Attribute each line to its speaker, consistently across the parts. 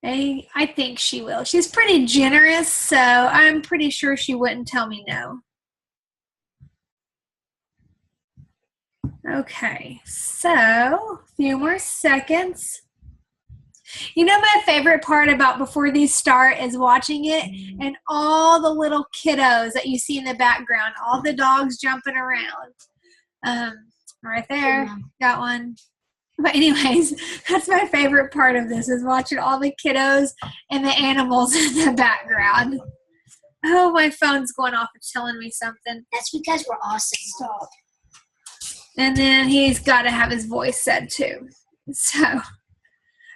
Speaker 1: I think she will. She's pretty generous, so I'm pretty sure she wouldn't tell me no. Okay, so a few more seconds. You know, my favorite part about before these start is watching it and all the little kiddos that you see in the background, all the dogs jumping around. Right there, got one. But anyways, that's my favorite part of this is watching all the kiddos and the animals in the background. Oh, my phone's going off. It's telling me something.
Speaker 2: That's because we're awesome. Stop.
Speaker 1: And then he's got to have his voice said too. So,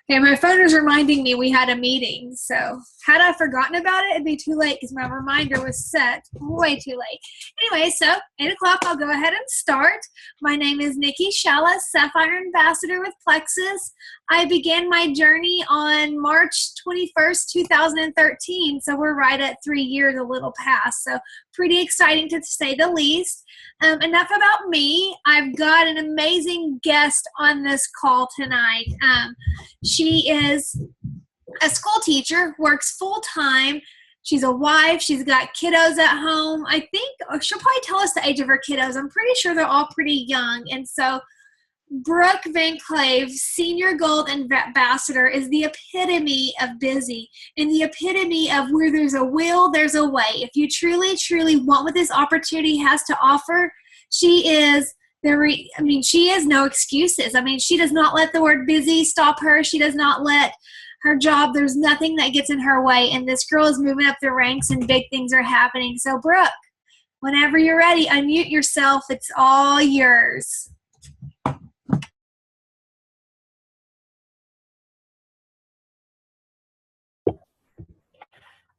Speaker 1: okay, my phone is reminding me we had a meeting. So, had I forgotten about it, it'd be too late because my reminder was set way too late. Anyway, so 8 o'clock, I'll go ahead and start. My name is Nikki Schalla, Sapphire Ambassador with Plexus. I began my journey on March 21st, 2013. So, we're right at 3 years, a little past. So, pretty exciting to say the least. Enough about me. I've got an amazing guest on this call tonight. She is a school teacher, works full-time. She's a wife. She's got kiddos at home. I think she'll probably tell us the age of her kiddos. I'm pretty sure they're all pretty young. And so Brooke Vancleave, Senior Gold Ambassador, is the epitome of busy and the epitome of where there's a will, there's a way. If you truly, truly want what this opportunity has to offer, she is she has no excuses. I mean, she does not let the word busy stop her. She does not let her job, there's nothing that gets in her way. And this girl is moving up the ranks and big things are happening. So, Brooke, whenever you're ready, unmute yourself. It's all yours.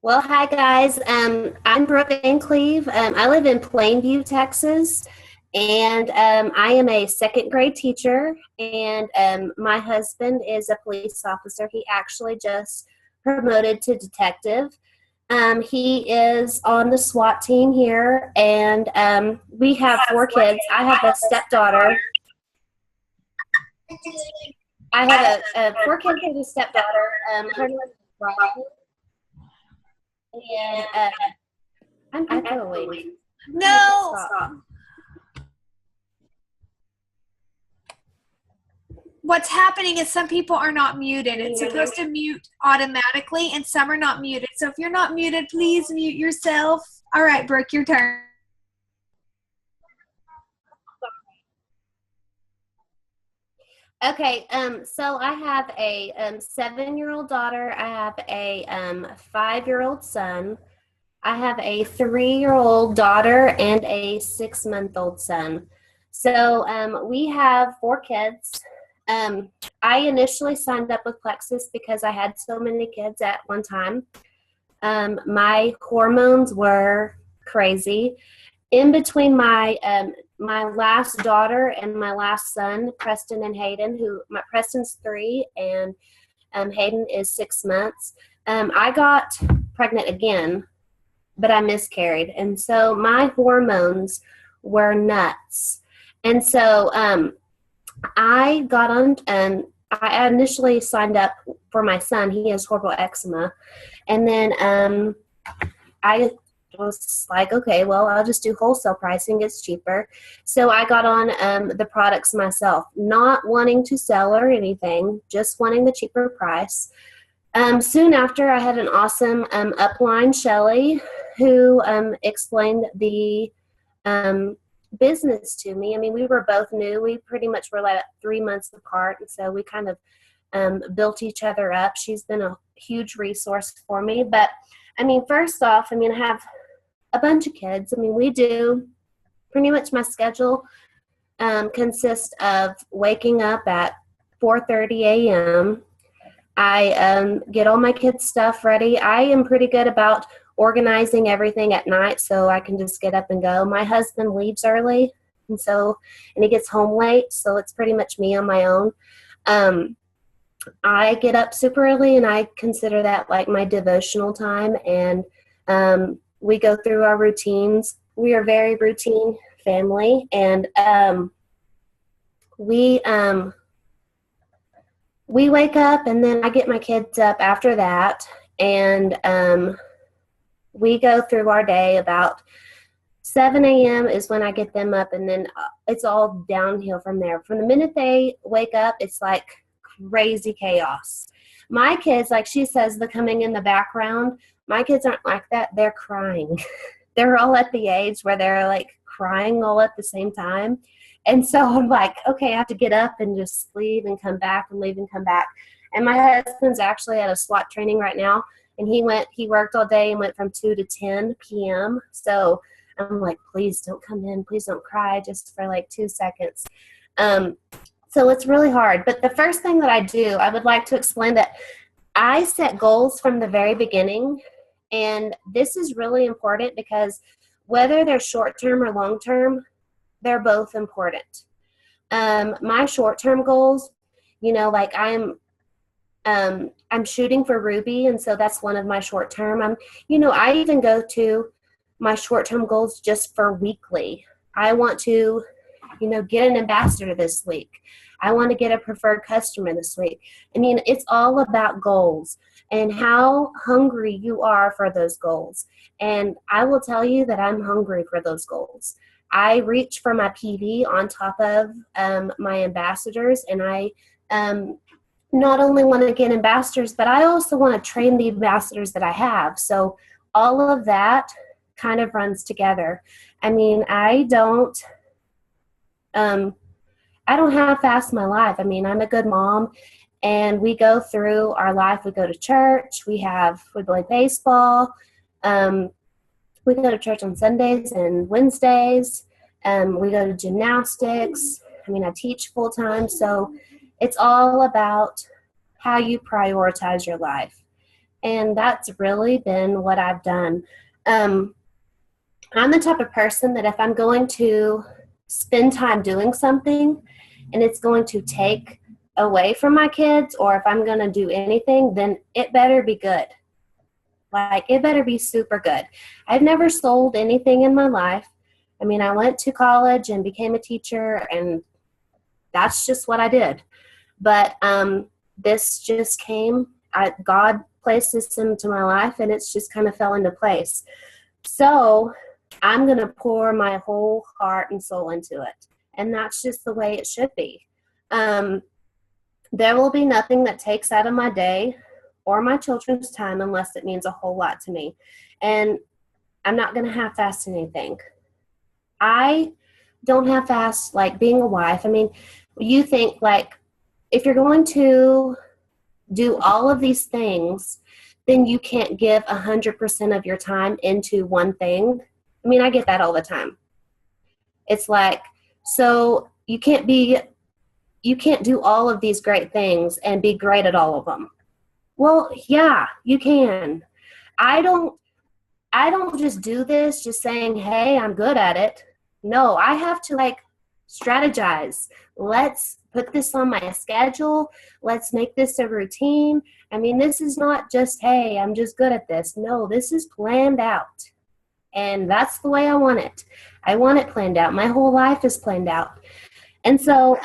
Speaker 3: Well, hi guys. I'm Brooke Vancleave. I live in Plainview, Texas, and I am a second grade teacher. And my husband is a police officer. He actually just promoted to detective. He is on the SWAT team here, and we have 4 kids. I have a stepdaughter. I have a 4 kids and a stepdaughter. Her name is Robin. And I'm echoing.
Speaker 1: No. What's happening is some people are not muted. It's supposed to mute automatically, and some are not muted. So if you're not muted, please mute yourself. All right, Brooke, your turn.
Speaker 3: Okay, so I have a 7-year-old daughter. I have a 5-year-old son. I have a 3-year-old daughter and a 6-month-old son. So we have 4 kids. I initially signed up with Plexus because I had so many kids at one time. My hormones were crazy. In between my last daughter and my last son, Preston and Hayden, Preston's 3 and Hayden is 6 months, I got pregnant again, but I miscarried. And so my hormones were nuts. And so I got on, I initially signed up for my son. He has horrible eczema. And then I was like, okay, well, I'll just do wholesale pricing. It's cheaper. So I got on the products myself, not wanting to sell or anything, just wanting the cheaper price. Soon after, I had an awesome upline, Shelly, who explained the business to me. I mean, we were both new. We pretty much were like 3 months apart, and so we kind of built each other up. She's been a huge resource for me. But, I mean, first off, I have a bunch of kids. I mean, we do pretty much my schedule consists of waking up at 4:30 a.m. I get all my kids' stuff ready. I am pretty good about organizing everything at night so I can just get up and go. My husband leaves early, and he gets home late, so it's pretty much me on my own. I get up super early, and I consider that like my devotional time, and we go through our routines. We are a very routine family, and we we wake up, and then I get my kids up after that, and we go through our day. About 7 a.m. is when I get them up, and then it's all downhill from there. From the minute they wake up, it's like crazy chaos. My kids, like she says, the coming in the background, my kids aren't like that. They're crying. They're all at the age where they're like crying all at the same time. And so I'm like, okay, I have to get up and just leave and come back and leave and come back. And my husband's actually at a SWAT training right now, and he worked all day and went from 2 to 10 p.m. So I'm like, please don't come in. Please don't cry just for like 2 seconds. So it's really hard. But the first thing that I do, I would like to explain that I set goals from the very beginning. And this is really important because whether they're short-term or long-term, they're both important. My short-term goals, like I'm shooting for Ruby, and so that's one of my short-term. I even go to my short-term goals just for weekly. I want to, get an ambassador this week. I want to get a preferred customer this week. It's all about goals and how hungry you are for those goals. And I will tell you that I'm hungry for those goals. I reach for my PV on top of my ambassadors, and I not only want to get ambassadors, but I also want to train the ambassadors that I have. So all of that kind of runs together. I don't half-ass my life. I'm a good mom, and we go through our life. We go to church. We play baseball. We go to church on Sundays and Wednesdays. We go to gymnastics. I teach full-time. So it's all about how you prioritize your life. And that's really been what I've done. I'm the type of person that if I'm going to spend time doing something and it's going to take away from my kids, or if I'm going to do anything, then it better be good. Like, it better be super good. I've never sold anything in my life. I went to college and became a teacher, and that's just what I did. But this just came. God placed this into my life, and it's just kind of fell into place. So I'm going to pour my whole heart and soul into it. And that's just the way it should be. There will be nothing that takes out of my day or my children's time unless it means a whole lot to me. And I'm not going to half-ass anything. I don't half-ass, like, being a wife. You think, like, if you're going to do all of these things, then you can't give 100% of your time into one thing. I get that all the time. It's like, so you can't do all of these great things and be great at all of them. Well, yeah, you can. I don't just do this just saying, hey, I'm good at it. No, I have to strategize. Let's put this on my schedule. Let's make this a routine. This is not just, hey, I'm just good at this. No, this is planned out. And that's the way I want it. I want it planned out. My whole life is planned out. And so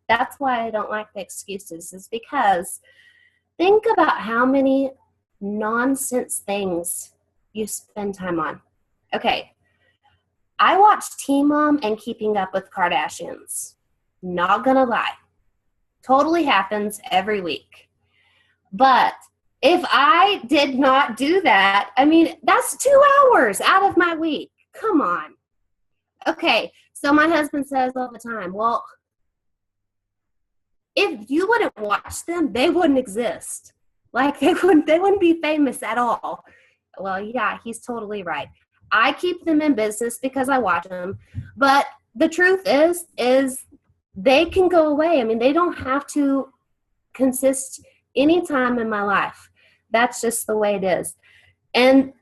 Speaker 3: that's why I don't like the excuses, is because think about how many nonsense things you spend time on. Okay, I watch Teen Mom and Keeping Up with Kardashians. Not gonna lie. Totally happens every week. But if I did not do that, that's 2 hours out of my week. Come on. Okay, so my husband says all the time, well, if you wouldn't watch them, they wouldn't exist. They wouldn't be famous at all. Well, yeah, he's totally right. I keep them in business because I watch them. But the truth is they can go away. They don't have to consist any time in my life. That's just the way it is. And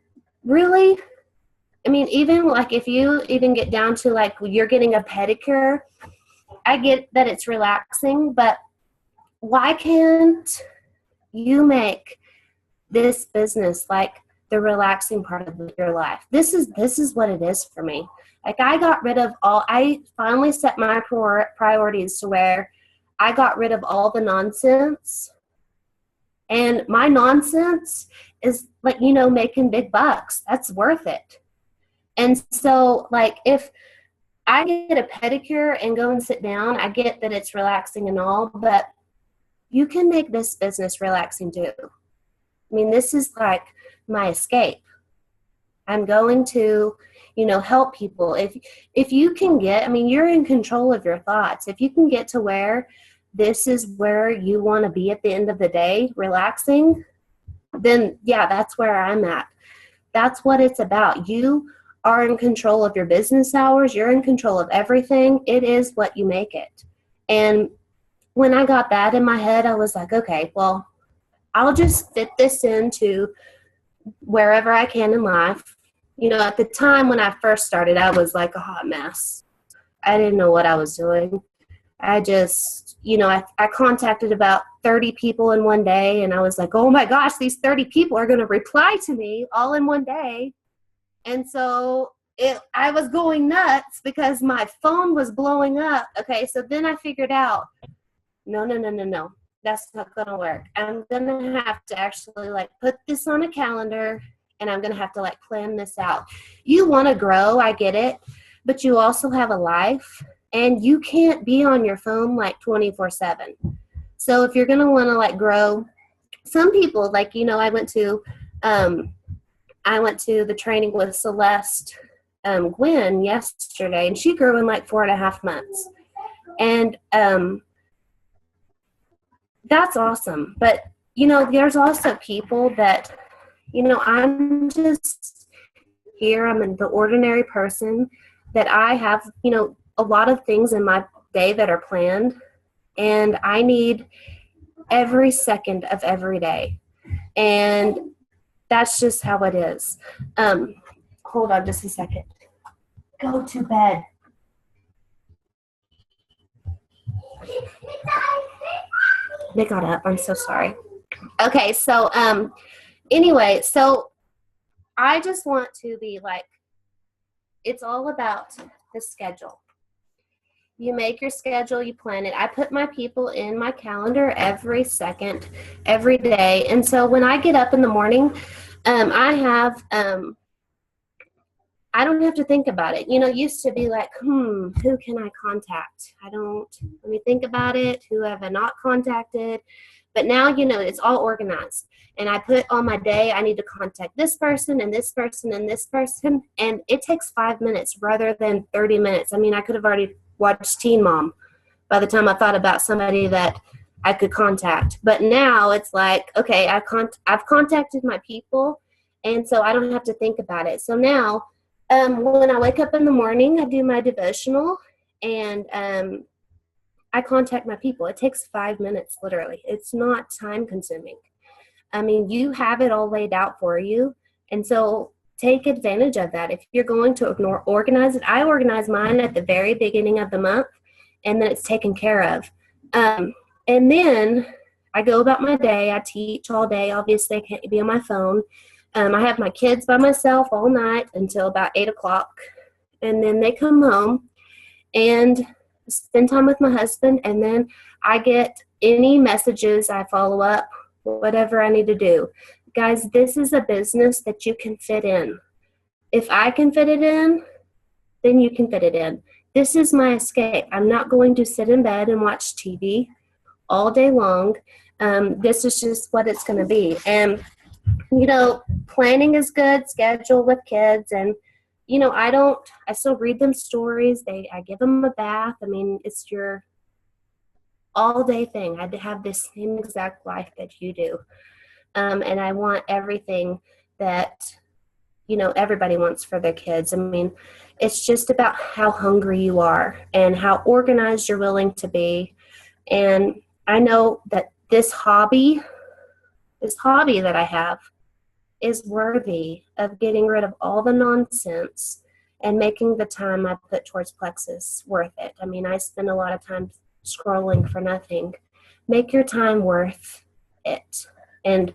Speaker 3: really, even if you even get down to you're getting a pedicure, I get that it's relaxing, but why can't you make this business the relaxing part of your life? This is what it is for me. Like I finally set my priorities to where I got rid of all the nonsense. And my nonsense is like, making big bucks. That's worth it. And so like if I get a pedicure and go and sit down, I get that it's relaxing and all, but you can make this business relaxing too. I mean, this is like my escape. I'm going to, help people. If you can get, you're in control of your thoughts. If you can get to where this is where you want to be at the end of the day, relaxing, then yeah, that's where I'm at. That's what it's about. You are in control of your business hours. You're in control of everything. It is what you make it. And when I got that in my head, I was like, okay, well, I'll just fit this into wherever I can in life. At the time when I first started, I was like a hot mess. I didn't know what I was doing. I just, I contacted about 30 people in one day, and I was like, oh my gosh, these 30 people are going to reply to me all in one day. And so I was going nuts because my phone was blowing up. Okay, so then I figured out, no. That's not going to work. I'm going to have to actually put this on a calendar, and I'm going to have to plan this out. You want to grow, I get it, but you also have a life, and you can't be on your phone 24/7. So if you're going to want to grow, some people I went to the training with Celeste Gwynn yesterday, and she grew in 4.5 months. And that's awesome. But, there's also people that, I'm just here. I'm the ordinary person that I have, a lot of things in my day that are planned. And I need every second of every day. And that's just how it is. Hold on just a second. Go to bed. They got up. I'm so sorry. Okay, so anyway, so I just want to be it's all about the schedule. You make your schedule, you plan it. I put my people in my calendar every second, every day. And so when I get up in the morning, I don't have to think about it. It used to be who can I contact? Let me think about it. Who have I not contacted? But now, it's all organized. And I put on my day, I need to contact this person and this person and this person. And it takes 5 minutes rather than 30 minutes. I could have already watched Teen Mom by the time I thought about somebody that I could contact. But now it's okay, I've contacted my people. And so I don't have to think about it. So now, when I wake up in the morning, I do my devotional, and I contact my people. It takes 5 minutes, literally. It's not time consuming. You have it all laid out for you. And so take advantage of that. If you're going to organize it, I organize mine at the very beginning of the month, and then it's taken care of. And then I go about my day. I teach all day. Obviously, I can't be on my phone. I have my kids by myself all night until about 8 o'clock. And then they come home and spend time with my husband. And then I get any messages, I follow up, whatever I need to do. Guys, this is a business that you can fit in. If I can fit it in, then you can fit it in. This is my escape. I'm not going to sit in bed and watch TV all day long. This is just what it's going to be. And planning is good, schedule with kids, and, I still read them stories. I give them a bath. It's your all day thing. I have this same exact life that you do. And I want everything that, everybody wants for their kids. It's just about how hungry you are and how organized you're willing to be. And I know that this hobby that I have is worthy of getting rid of all the nonsense and making the time I put towards Plexus worth it. I spend a lot of time scrolling for nothing. Make your time worth it. And,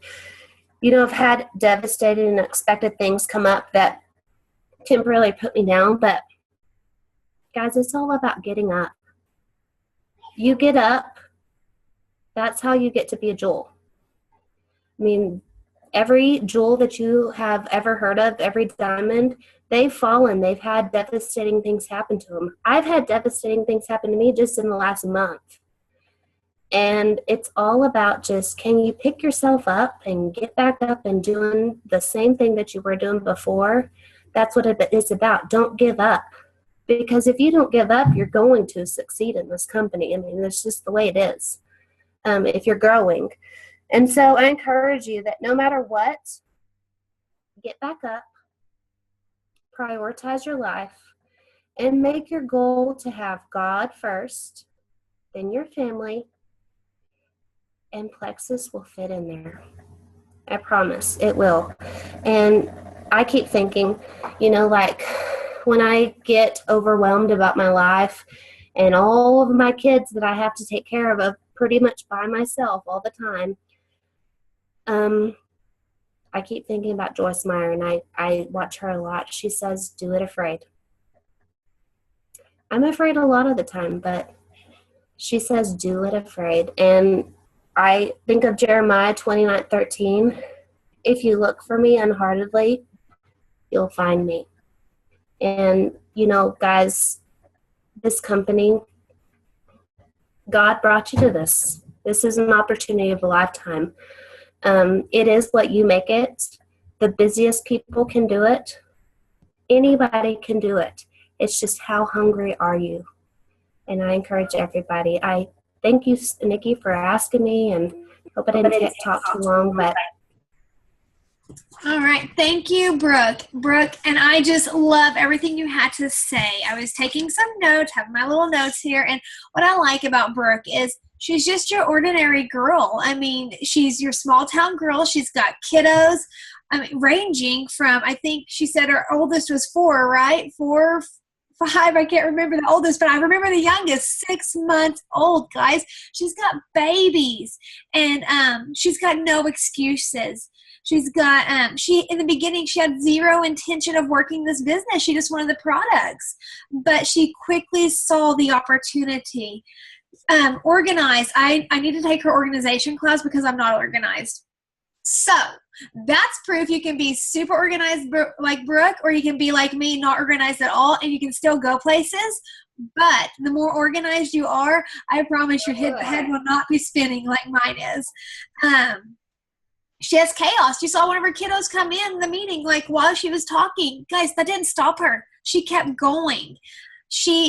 Speaker 3: I've had devastating and unexpected things come up that temporarily put me down, but guys, it's all about getting up. You get up, that's how you get to be a jewel. I mean, every jewel that you have ever heard of, every diamond, they've fallen. They've had devastating things happen to them. I've had devastating things happen to me just in the last month. And it's all about just, can you pick yourself up and get back up and doing the same thing that you were doing before? That's what it is about. Don't give up. Because if you don't give up, you're going to succeed in this company. I mean, it's just the way it is if you're growing. And so I encourage you that no matter what, get back up, prioritize your life, and make your goal to have God first, then your family, and Plexus will fit in there. I promise it will. And I keep thinking, like when I get overwhelmed about my life and all of my kids that I have to take care of pretty much by myself all the time, I keep thinking about Joyce Meyer, and I watch her a lot. She says, do it afraid. I'm afraid a lot of the time, but she says, do it afraid. And I think of Jeremiah 29:13. If you look for me unheartedly, you'll find me. And, guys, this company, God brought you to this. This is an opportunity of a lifetime. It is what you make it. The busiest people can do it. Anybody can do it. It's just how hungry are you? And I encourage everybody. I thank you, Nikki, for asking me, and hope I didn't talk too long, but
Speaker 1: all right. Thank you, Brooke. Brooke, and I just love everything you had to say. I was taking some notes, have my little notes here, and what I like about Brooke is she's just your ordinary girl. I mean, she's your small town girl. She's got kiddos, ranging from, I think she said her oldest was 4, right? 4, 5, I can't remember the oldest, but I remember the youngest, 6 months old, guys. She's got babies, and she's got no excuses. She's got, in the beginning, she had zero intention of working this business. She just wanted the products, but she quickly saw the opportunity. Organized. I need to take her organization class because I'm not organized. So that's proof you can be super organized like Brooke, or you can be like me, not organized at all, and you can still go places. But the more organized you are, I promise your head will not be spinning like mine is. She has chaos. You saw one of her kiddos come in the meeting like while she was talking. Guys, that didn't stop her. She kept going.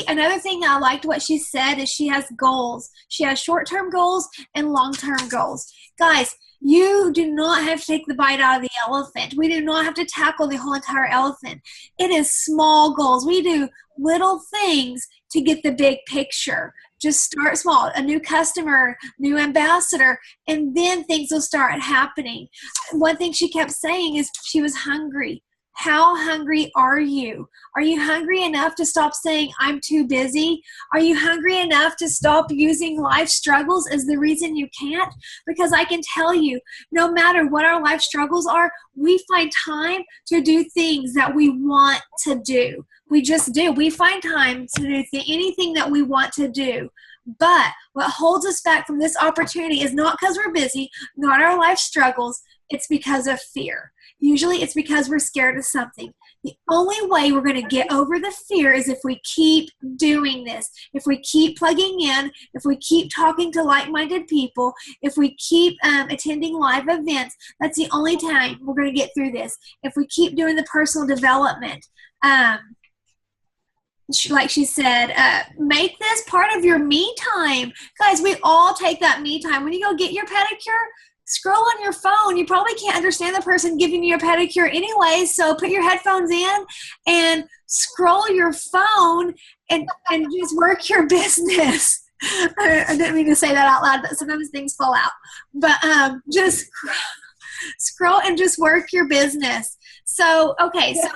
Speaker 1: Another thing I liked what she said is she has goals. She has short-term goals and long-term goals. Guys, you do not have to take the bite out of the elephant. We do not have to tackle the whole entire elephant. It is small goals. We do little things to get the big picture. Just start small, a new customer, new ambassador, and then things will start happening. One thing she kept saying is she was hungry. How hungry are you? Are you hungry enough to stop saying, I'm too busy? Are you hungry enough to stop using life struggles as the reason you can't? Because I can tell you, no matter what our life struggles are, we find time to do things that we want to do. We just do. We find time to do anything that we want to do. But what holds us back from this opportunity is not because we're busy, not our life struggles. It's because of fear. Usually it's because we're scared of something. The only way we're going to get over the fear is if we keep doing this, if we keep plugging in, if we keep talking to like-minded people, if we keep attending live events. That's the only time we're going to get through this. If we keep doing the personal development, like she said, make this part of your me time. Guys, we all take that me time. When you go get your pedicure, scroll on your phone. You probably can't understand the person giving you a pedicure anyway, so put your headphones in and scroll your phone and just work your business. I didn't mean to say that out loud, but sometimes things fall out. But just scroll and just work your business. So, okay, so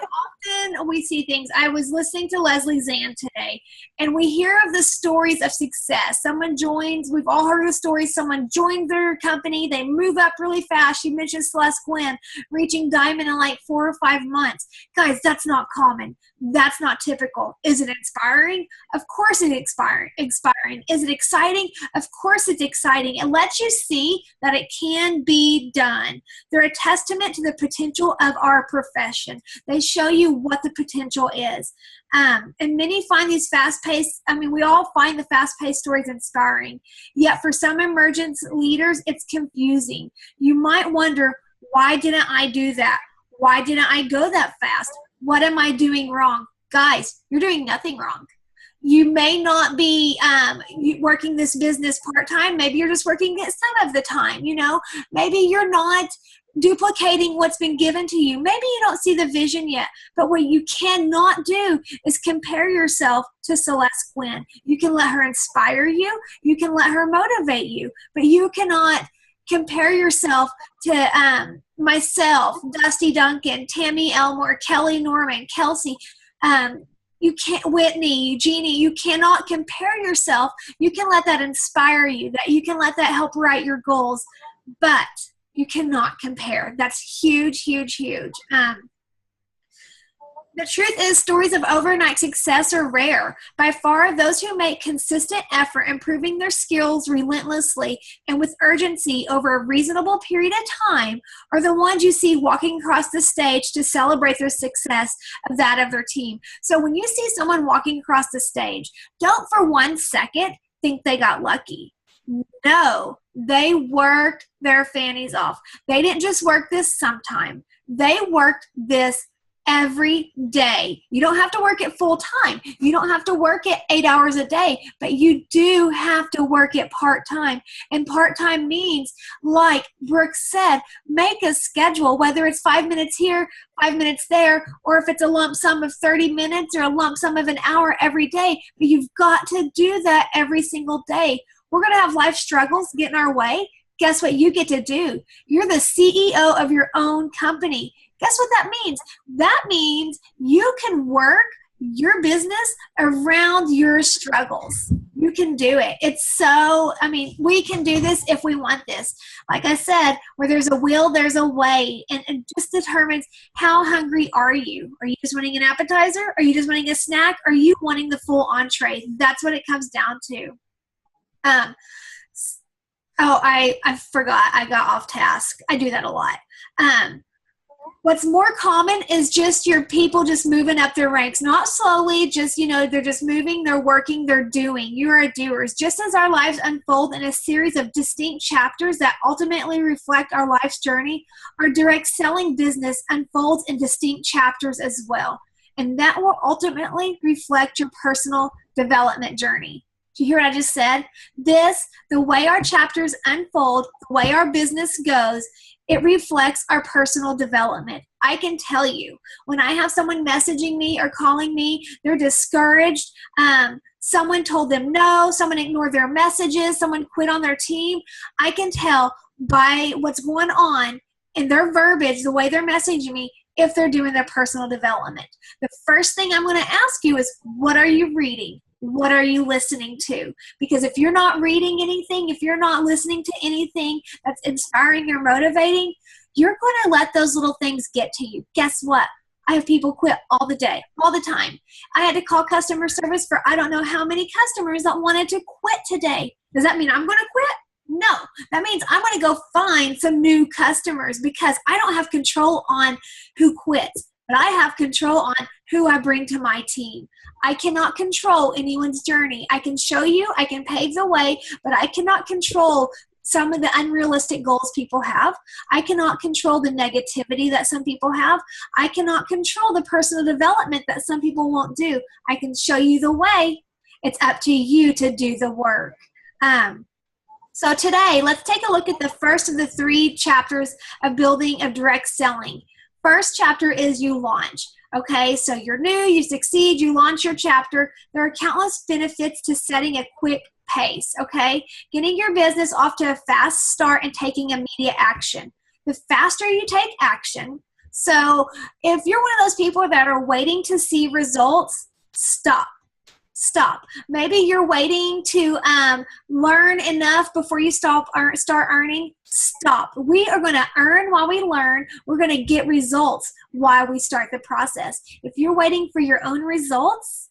Speaker 1: often we see things. I was listening to Leslie Zan today, and we hear of the stories of success. Someone joins, we've all heard of the stories, someone joins their company, they move up really fast. She mentioned Celeste Gwynn reaching diamond in like 4 or 5 months. Guys, that's not common. That's not typical. Is it inspiring? Of course it's inspiring. Is it exciting? Of course it's exciting. It lets you see that it can be done. They're a testament to the potential of our profession. They show you what the potential is. And many find these fast-paced, we all find the fast-paced stories inspiring. Yet for some emergent leaders, it's confusing. You might wonder, why didn't I do that? Why didn't I go that fast? What am I doing wrong? Guys, you're doing nothing wrong. You may not be working this business part-time. Maybe you're just working it some of the time, Maybe you're not duplicating what's been given to you. Maybe you don't see the vision yet. But what you cannot do is compare yourself to Celeste Gwynn. You can let her inspire you. You can let her motivate you. But you cannot compare yourself to myself, Dusty Duncan, Tammy Elmore, Kelly Norman, Kelsey, you can't, Whitney, Eugenie, you cannot compare yourself. You can let that inspire you, that you can let that help write your goals, but you cannot compare. That's huge, huge, huge. The truth is, stories of overnight success are rare. By far, those who make consistent effort improving their skills relentlessly and with urgency over a reasonable period of time are the ones you see walking across the stage to celebrate their success of that of their team. So when you see someone walking across the stage, don't for 1 second think they got lucky. No, they worked their fannies off. They didn't just work this sometime. They worked this every day. You don't have to work it full time. You don't have to work it 8 hours a day, but you do have to work it part-time. And part-time means, like Brooke said, make a schedule, whether it's 5 minutes here, 5 minutes there, or if it's a lump sum of 30 minutes or a lump sum of an hour every day. But you've got to do that every single day. We're going to have life struggles get in our way. Guess what you get to do? You're the CEO of your own company. Guess what that means? That means you can work your business around your struggles. You can do it. It's so, we can do this if we want this. Like I said, where there's a will, there's a way. And it just determines, how hungry are you? Are you just wanting an appetizer? Are you just wanting a snack? Are you wanting the full entree? That's what it comes down to. I forgot. I got off task. I do that a lot. What's more common is just your people just moving up their ranks, not slowly, just, they're just moving, they're working, they're doing. You are doers. Just as our lives unfold in a series of distinct chapters that ultimately reflect our life's journey, our direct selling business unfolds in distinct chapters as well. And that will ultimately reflect your personal development journey. Do you hear what I just said? The way our chapters unfold, the way our business goes, it reflects our personal development. I can tell you, when I have someone messaging me or calling me, they're discouraged. Someone told them no, someone ignored their messages, someone quit on their team. I can tell by what's going on in their verbiage, the way they're messaging me, if they're doing their personal development. The first thing I'm going to ask you is, what are you reading? What are you listening to? Because if you're not reading anything, if you're not listening to anything that's inspiring or motivating, you're going to let those little things get to you. Guess what? I have people quit all the time. I had to call customer service for I don't know how many customers that wanted to quit today. Does that mean I'm going to quit? No, that means I'm going to go find some new customers, because I don't have control on who quits, but I have control on who I bring to my team. I cannot control anyone's journey. I can show you, I can pave the way, but I cannot control some of the unrealistic goals people have. I cannot control the negativity that some people have. I cannot control the personal development that some people won't do. I can show you the way. It's up to you to do the work. So today, let's take a look at the first of the 3 chapters of building of direct selling. First chapter is you launch. Okay, so you're new, you succeed, you launch your chapter. There are countless benefits to setting a quick pace, okay? Getting your business off to a fast start and taking immediate action. The faster you take action, So if you're one of those people that are waiting to see results, stop. Maybe you're waiting to learn enough before you start earning. Stop. We are going to earn while we learn. We're going to get results while we start the process. If you're waiting for your own results,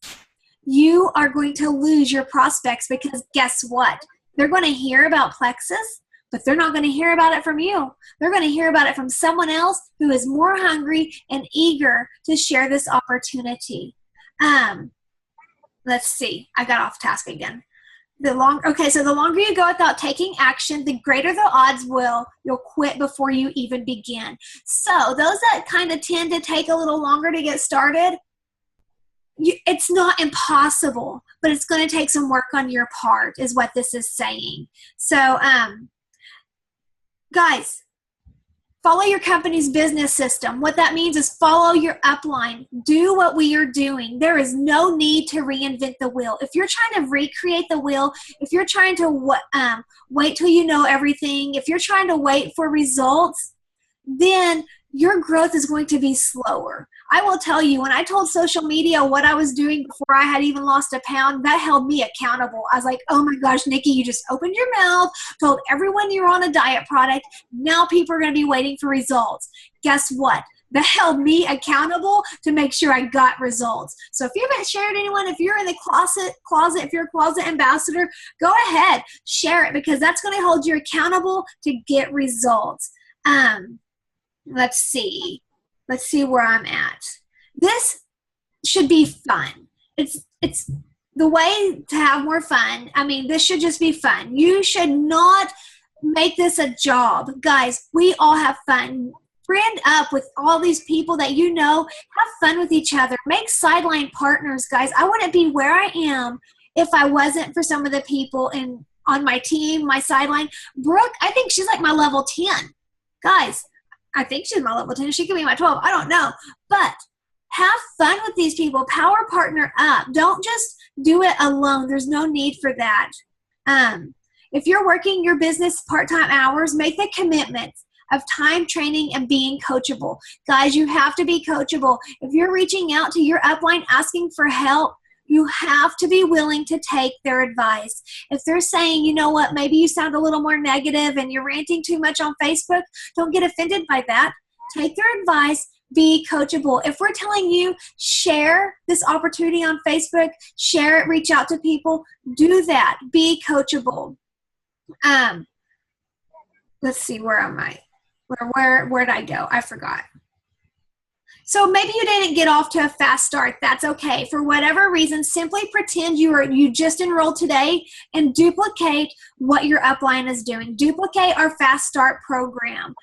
Speaker 1: you are going to lose your prospects, because guess what? They're going to hear about Plexus, but they're not going to hear about it from you. They're going to hear about it from someone else who is more hungry and eager to share this opportunity. Let's see. I got off task again. So the longer you go without taking action, the greater the odds you'll quit before you even begin. So those that kind of tend to take a little longer to get started, it's not impossible, but it's going to take some work on your part, is what this is saying. So, guys, follow your company's business system. What that means is follow your upline. Do what we are doing. There is no need to reinvent the wheel. If you're trying to recreate the wheel, if you're trying to wait till you know everything, if you're trying to wait for results, then your growth is going to be slower. I will tell you, when I told social media what I was doing before I had even lost a pound, that held me accountable. I was like, oh my gosh, Nikki, you just opened your mouth, told everyone you're on a diet product. Now people are going to be waiting for results. Guess what? That held me accountable to make sure I got results. So if you haven't shared anyone, if you're in the closet, if you're a closet ambassador, go ahead, share it, because that's going to hold you accountable to get results. Let's see where I'm at. This should be fun. It's the way to have more fun. I mean, this should just be fun. You should not make this a job. Guys, we all have fun. Friend up with all these people that you know. Have fun with each other. Make sideline partners, guys. I wouldn't be where I am if I wasn't for some of the people on my team, my sideline. Brooke, I think she's like my level 10. Guys, I think she's my level 10. She could be my 12. I don't know. But have fun with these people. Power partner up. Don't just do it alone. There's no need for that. If you're working your business part-time hours, make the commitment of time, training, and being coachable. Guys, you have to be coachable. If you're reaching out to your upline asking for help, you have to be willing to take their advice. If they're saying, you know what, maybe you sound a little more negative and you're ranting too much on Facebook, don't get offended by that. Take their advice. Be coachable. If we're telling you, share this opportunity on Facebook, share it, reach out to people, do that. Be coachable. Let's see, where am I? Where did I go? I forgot. So maybe you didn't get off to a fast start. That's okay. For whatever reason, simply pretend you just enrolled today and duplicate what your upline is doing. Duplicate our fast start program.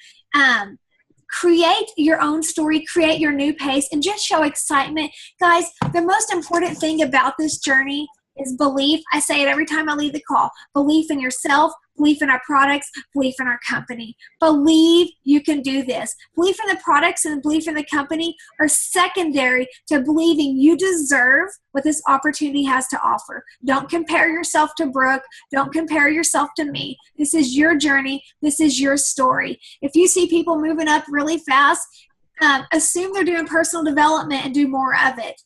Speaker 1: Create your own story, create your new pace, and just show excitement. Guys, the most important thing about this journey is belief. I say it every time I leave the call. Belief in yourself, belief in our products, belief in our company. Believe you can do this. Belief in the products and belief in the company are secondary to believing you deserve what this opportunity has to offer. Don't compare yourself to Brooke. Don't compare yourself to me. This is your journey. This is your story. If you see people moving up really fast, assume they're doing personal development and do more of it.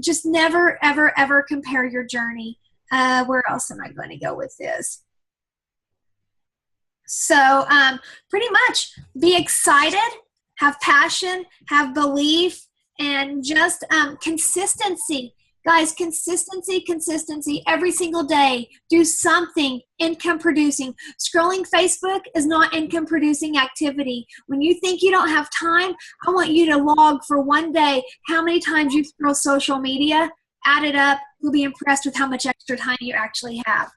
Speaker 1: Just never, ever, ever compare your journey. Where else am I going to go with this? So pretty much be excited, have passion, have belief, and just consistency. Guys, consistency every single day. Do something income producing. Scrolling Facebook is not income producing activity. When you think you don't have time, I want you to log for one day how many times you scroll social media. Add it up. You'll be impressed with how much extra time you actually have.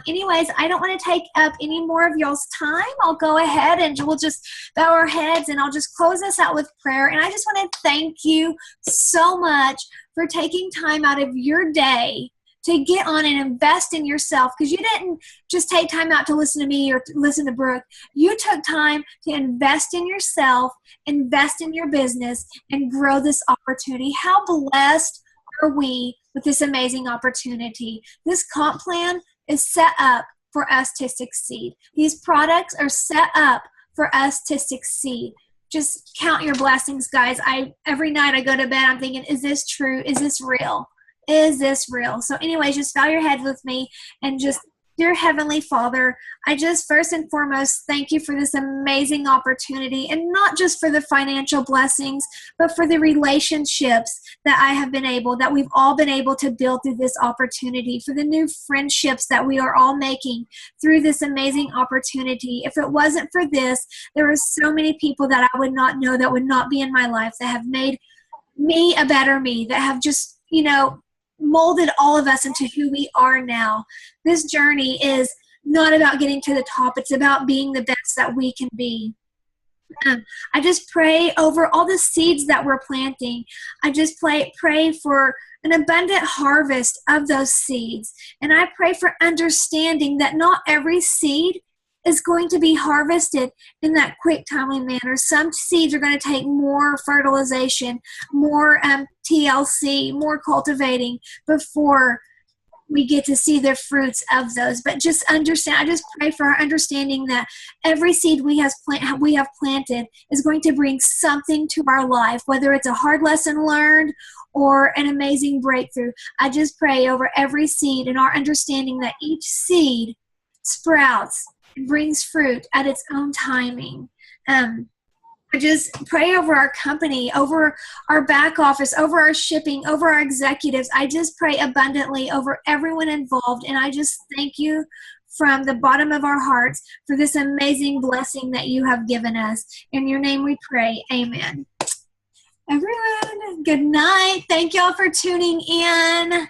Speaker 1: Anyways, I don't want to take up any more of y'all's time. I'll go ahead and we'll just bow our heads and I'll just close this out with prayer. And I just want to thank you so much for taking time out of your day to get on and invest in yourself, because you didn't just take time out to listen to me or to listen to Brooke. You took time to invest in yourself, invest in your business, and grow this opportunity. How blessed are we with this amazing opportunity? This comp plan is set up for us to succeed. These products are set up for us to succeed. just count your blessings, guys. Every night I go to bed, I'm thinking, is this true? Is this real? Is this real? So anyways, just bow your head with me and just, dear Heavenly Father, I just first and foremost thank you for this amazing opportunity, and not just for the financial blessings, but for the relationships that we've all been able to build through this opportunity, for the new friendships that we are all making through this amazing opportunity. If it wasn't for this, there are so many people that I would not know, that would not be in my life, that have made me a better me, that have just, molded all of us into who we are now. This journey is not about getting to the top. It's about being the best that we can be. I just pray over all the seeds that we're planting. I just pray for an abundant harvest of those seeds. And I pray for understanding that not every seed is going to be harvested in that quick, timely manner. Some seeds are going to take more fertilization, more TLC, more cultivating before we get to see the fruits of those. But just understand, I just pray for our understanding that every seed we have planted is going to bring something to our life, whether it's a hard lesson learned or an amazing breakthrough. I just pray over every seed and our understanding that each seed sprouts and brings fruit at its own timing. I just pray over our company, over our back office, over our shipping, over our executives. I just pray abundantly over everyone involved, and I just thank you from the bottom of our hearts for this amazing blessing that you have given us. In your name we pray. Amen. Everyone, good night. Thank y'all for tuning in.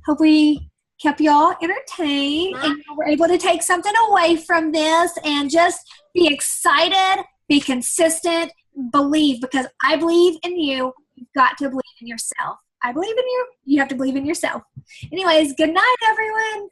Speaker 1: Hope we kept y'all entertained and you were able to take something away from this, and just be excited, be consistent, believe, because I believe in you. You've got to believe in yourself. I believe in you. You have to believe in yourself. Anyways, good night, everyone.